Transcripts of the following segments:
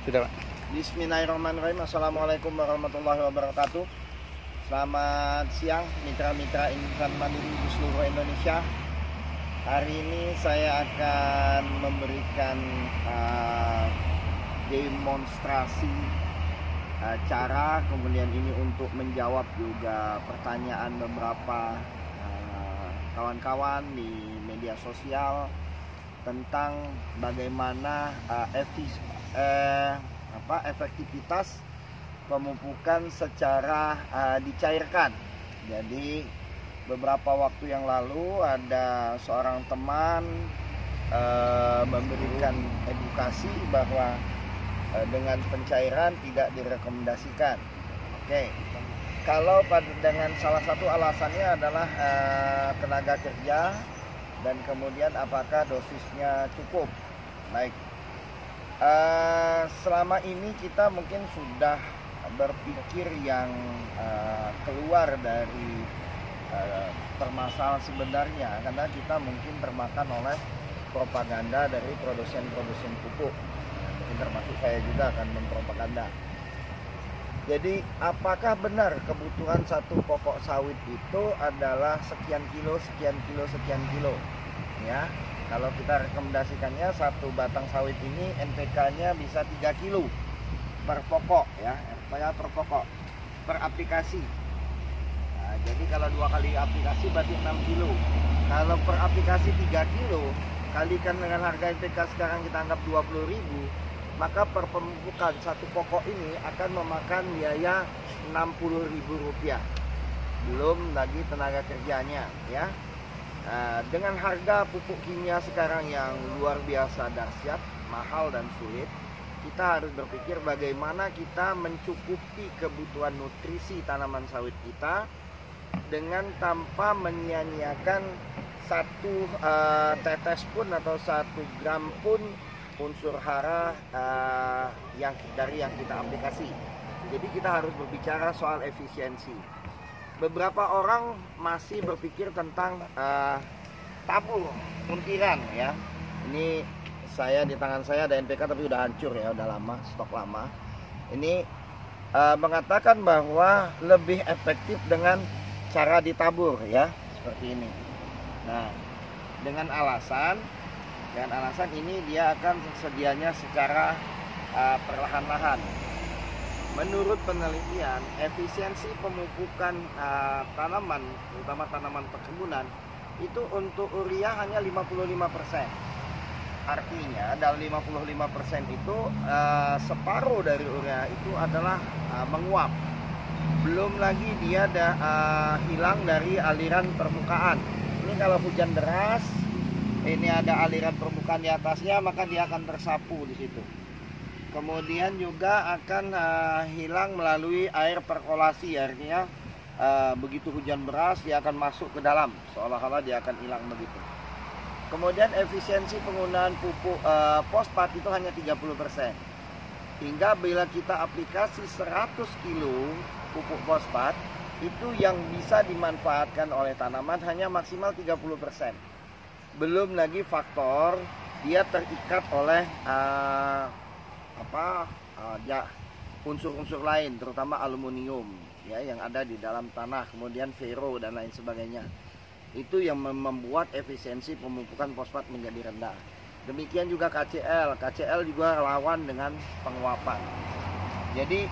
Sudah, Pak. Bismillahirrahmanirrahim. Assalamualaikum warahmatullahi wabarakatuh. Selamat siang mitra-mitra insan mandiri di seluruh Indonesia. Hari ini saya akan memberikan demonstrasi cara, kemudian ini untuk menjawab juga pertanyaan beberapa kawan-kawan di media sosial tentang bagaimana efektivitas pemupukan secara dicairkan. Jadi beberapa waktu yang lalu ada seorang teman memberikan edukasi bahwa dengan pencairan tidak direkomendasikan. Oke, kalau dengan salah satu alasannya adalah tenaga kerja dan kemudian apakah dosisnya cukup. Baik, selama ini kita mungkin sudah berpikir yang keluar dari permasalahan sebenarnya, karena kita mungkin termakan oleh propaganda dari produsen-produsen pupuk. Mungkin termasuk saya juga akan mempropaganda. Jadi apakah benar kebutuhan satu pokok sawit itu adalah sekian kilo, sekian kilo, sekian kilo? Ya, kalau kita rekomendasikannya satu batang sawit ini NPK-nya bisa 3 kilo per pokok, ya, per pokok, per aplikasi. Nah, jadi kalau 2 kali aplikasi berarti 6 kilo. Kalau per aplikasi 3 kilo kalikan dengan harga NPK sekarang kita anggap 20.000, maka per pemupukan satu pokok ini akan memakan biaya Rp60.000. Belum lagi tenaga kerjanya, ya. Dengan harga pupuk kimia sekarang yang luar biasa dahsyat, mahal dan sulit, kita harus berpikir bagaimana kita mencukupi kebutuhan nutrisi tanaman sawit kita dengan tanpa menyia-nyiakan satu tetes pun atau 1 gram pun unsur hara yang kita aplikasi. Jadi kita harus berbicara soal efisiensi. Beberapa orang masih berpikir tentang tabur puntiran, ya. Ini saya di tangan saya ada NPK tapi udah hancur, ya, udah lama, stok lama. Ini mengatakan bahwa lebih efektif dengan cara ditabur, ya, seperti ini. Nah, dengan alasan ini dia akan sedianya secara perlahan-lahan. Menurut penelitian, efisiensi pemupukan tanaman, terutama tanaman perkebunan, itu untuk urea hanya 55%. Artinya dalam 55% itu separuh dari urea itu adalah menguap. Belum lagi dia hilang dari aliran permukaan. Ini kalau hujan deras, ini ada aliran permukaan di atasnya, maka dia akan tersapu di situ. Kemudian juga akan hilang melalui air perkolasi, artinya begitu hujan deras dia akan masuk ke dalam, seolah-olah dia akan hilang begitu. Kemudian efisiensi penggunaan pupuk fosfat itu hanya 30%. Hingga bila kita aplikasi 100 kilo pupuk fosfat, itu yang bisa dimanfaatkan oleh tanaman hanya maksimal 30%. Belum lagi faktor dia terikat oleh unsur-unsur lain, terutama aluminium, ya, yang ada di dalam tanah, kemudian fero dan lain sebagainya. Itu yang membuat efisiensi pemupukan fosfat menjadi rendah. Demikian juga KCl juga rawan dengan penguapan. Jadi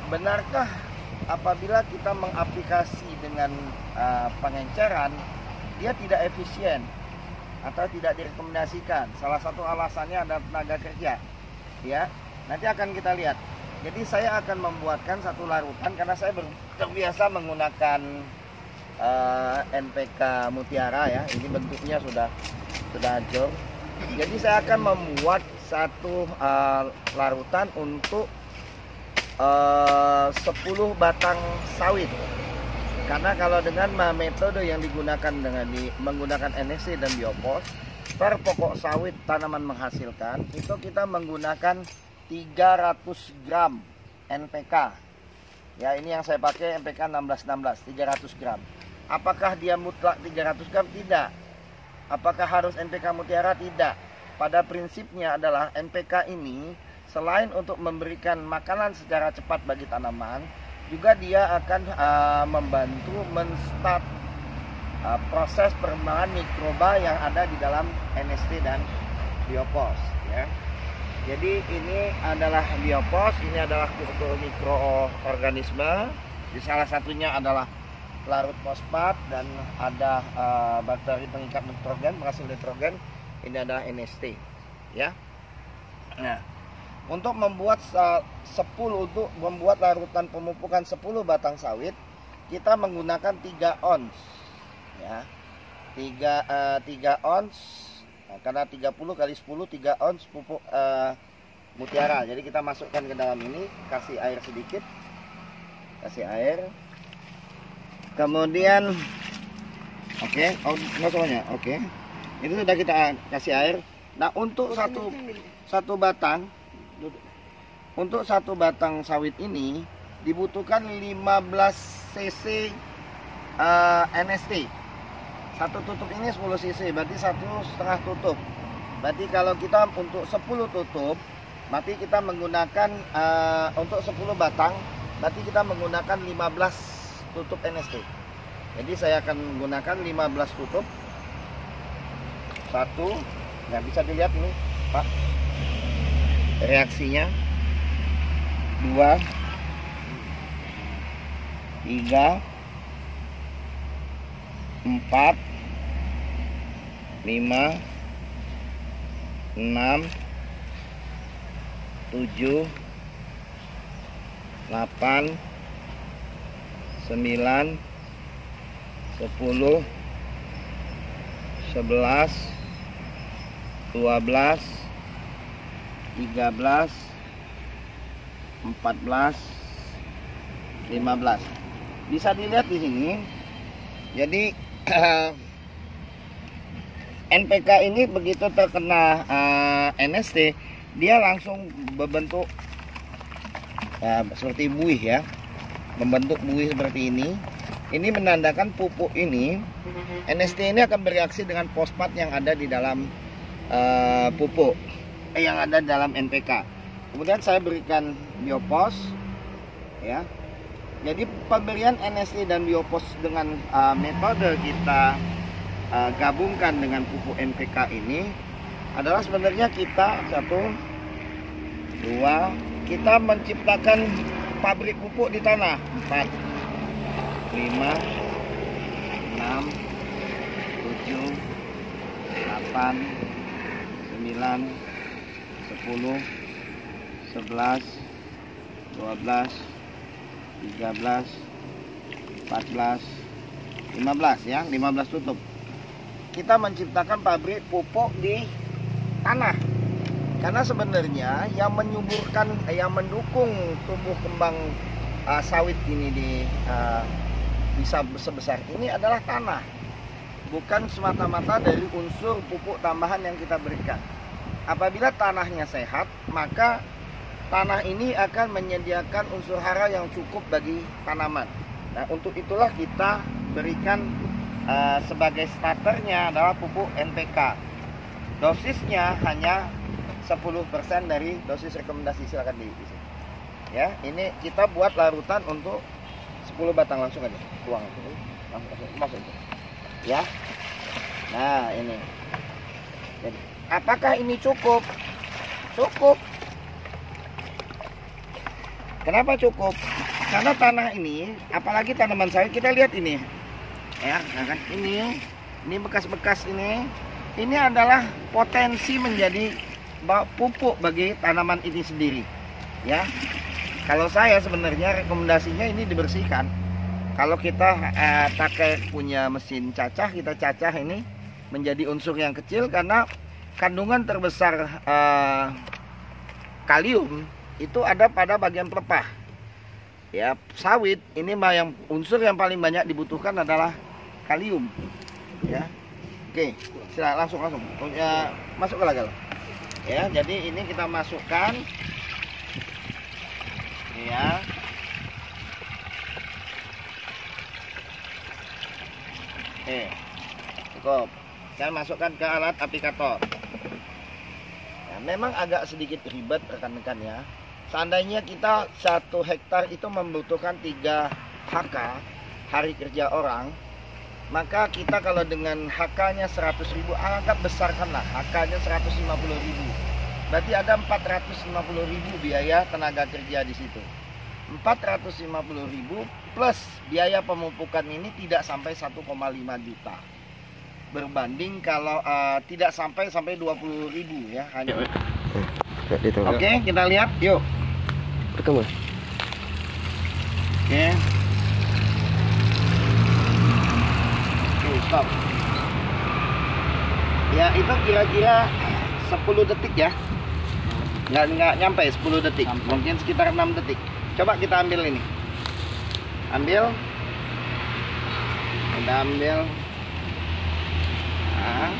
benarkah apabila kita mengaplikasi dengan pengenceran dia tidak efisien atau tidak direkomendasikan? Salah satu alasannya adalah tenaga kerja, ya. Nanti akan kita lihat. Jadi saya akan membuatkan satu larutan karena saya terbiasa menggunakan NPK Mutiara, ya. Ini bentuknya sudah hancur. Jadi saya akan membuat satu larutan untuk 10 batang sawit. Karena kalau dengan metode yang digunakan menggunakan NSC dan biopos, per pokok sawit tanaman menghasilkan itu kita menggunakan 300 gram NPK. Ya, ini yang saya pakai NPK 1616, 300 gram. Apakah dia mutlak 300 gram? Tidak. Apakah harus NPK Mutiara? Tidak. Pada prinsipnya adalah NPK ini selain untuk memberikan makanan secara cepat bagi tanaman, juga dia akan membantu menstart proses perkembangan mikroba yang ada di dalam NST dan biopos, ya. Jadi ini adalah biopos, ini adalah mikroorganisme. Di salah satunya adalah larut fosfat dan ada bakteri pengikat nitrogen, penghasil nitrogen. Ini adalah NST, ya. Nah, untuk membuat larutan pemupukan 10 batang sawit, kita menggunakan 3 ons, ya. 3 ons. Nah, karena 30 kali 10 3 ons pupuk mutiara. Jadi kita masukkan ke dalam ini, kasih air sedikit. Kasih air. Kemudian oke, nggak semuanya. Oke. Itu sudah kita kasih air. Nah, untuk satu batang sawit ini dibutuhkan 15 cc NST. Satu tutup ini 10 cc, berarti 1,5 tutup. Berarti kalau kita untuk 10 tutup, berarti kita menggunakan untuk 10 batang, berarti kita menggunakan 15 tutup NST. Jadi saya akan menggunakan 15 tutup. 1, nah bisa dilihat ini, Pak, reaksinya. 2, 3, 4, 5, 6, 7, 8, 9, 10, 11, 12, 13, 14, 15. Bisa dilihat di sini. Jadi NPK ini begitu terkena NST, dia langsung berbentuk seperti buih, ya, membentuk buih seperti ini. Ini menandakan pupuk ini, NST ini akan bereaksi dengan fosfat yang ada di dalam pupuk yang ada dalam NPK. Kemudian saya berikan biopos, ya. Jadi pemberian NST dan biopos dengan metode kita gabungkan dengan pupuk NPK ini adalah sebenarnya kita 1, 2, kita menciptakan pabrik pupuk di tanah. 4, 5, 6, 7, 8, 9, 10, 11, 12, 13, 14, 15, ya, 15 tutup. Kita menciptakan pabrik pupuk di tanah. Karena sebenarnya yang menyuburkan, yang mendukung tumbuh kembang sawit ini bisa sebesar ini adalah tanah. Bukan semata-mata dari unsur pupuk tambahan yang kita berikan. Apabila tanahnya sehat, maka tanah ini akan menyediakan unsur hara yang cukup bagi tanaman. Nah, untuk itulah kita berikan sebagai starternya adalah pupuk NPK. Dosisnya hanya 10% dari dosis rekomendasi, silakan di sini. Ya, ini kita buat larutan untuk 10 batang, langsung aja tuang. Langsung. Ya. Nah, ini. Jadi, apakah ini cukup? Cukup. Kenapa cukup? Karena tanah ini, apalagi tanaman sawit, kita lihat ini. Ya, kan? Ini bekas-bekas ini adalah potensi menjadi pupuk bagi tanaman ini sendiri, ya. Kalau saya sebenarnya rekomendasinya ini dibersihkan. Kalau kita pakai punya mesin cacah, kita cacah ini menjadi unsur yang kecil, karena kandungan terbesar kalium itu ada pada bagian pelepah. Ya, sawit ini yang unsur yang paling banyak dibutuhkan adalah kalium, ya. Oke, silakan langsung ya, masuk ke lagal. Ya, jadi ini kita masukkan, ya. Cukup. Saya masukkan ke alat aplikator. Ya, memang agak sedikit ribet rekan-rekan ya. Seandainya kita 1 hektar itu membutuhkan 3 HK hari kerja orang, maka kita kalau dengan HK-nya 100.000, anggap besarkanlah HK-nya 150.000. Berarti ada 450.000 biaya tenaga kerja di situ. 450.000 plus biaya pemupukan ini tidak sampai 1,5 juta. Berbanding kalau tidak sampai 20.000 ya hanya. Oke, kita lihat yuk. Pertama. Oke. Stop. Ya itu kira-kira 10 detik ya. Nggak nyampe 10 detik. Mungkin sekitar 6 detik. Coba kita ambil ini. Ambil. Kita ambil. Nah,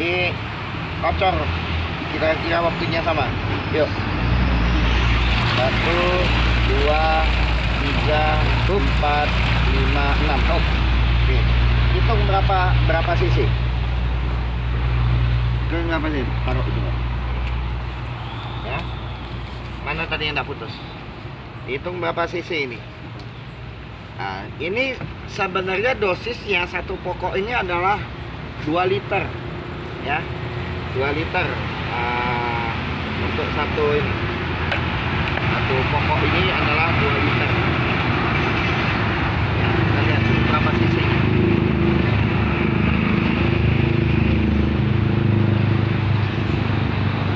ini kocor. Kira-kira waktunya sama. Yuk. 1, 2, 3, 4, 5, 6. Oke. Hitung berapa cc? Hitung berapa sih? Taruh itu. Ya. Mana tadi yang enggak putus? Hitung berapa cc ini? Nah, ini sebenarnya dosisnya satu pokok ini adalah 2 liter. Ya. 2 liter. Untuk satu ini. Satu pokok ini adalah 2 liter. Ya, kita lihat berapa cc.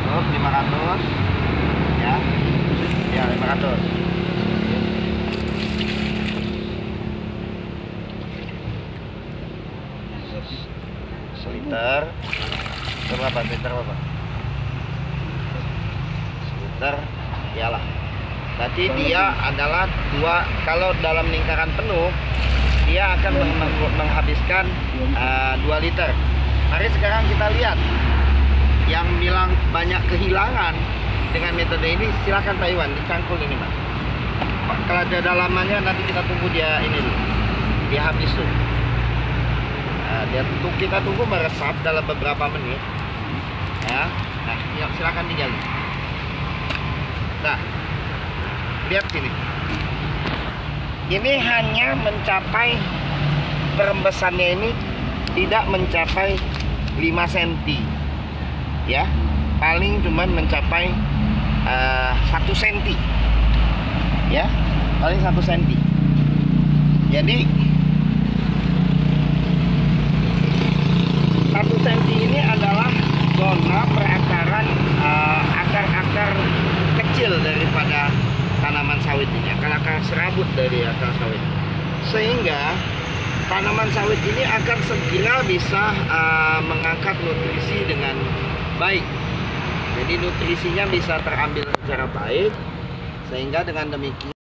Oh, 500. Ya. Ya, 500. Seliter. Berapa liter Bapak? Seliter. Iyalah. Berarti dia adalah 2, kalau dalam lingkaran penuh dia akan menghabiskan 2 liter. Mari sekarang kita lihat. Yang bilang banyak kehilangan dengan metode ini, silakan Pak Iwan dicangkul ini Mas. Kalau ada dalamannya nanti kita tunggu dia ini dulu. Dia habis tuh. Kita tunggu meresap dalam beberapa menit. Ya. Nah, silakan digali. Nah, lihat sini. Ini hanya mencapai perembesannya ini tidak mencapai 5 cm. Ya, paling cuman mencapai 1 cm. Ya, paling 1 cm. Jadi 1 cm ini adalah zona perakaran akar-akar kecil daripada tanaman sawit ini, akar-akar serabut dari akar sawit, sehingga tanaman sawit ini akan segera bisa mengangkat nutrisi dengan baik. Jadi nutrisinya bisa terambil secara baik, sehingga dengan demikian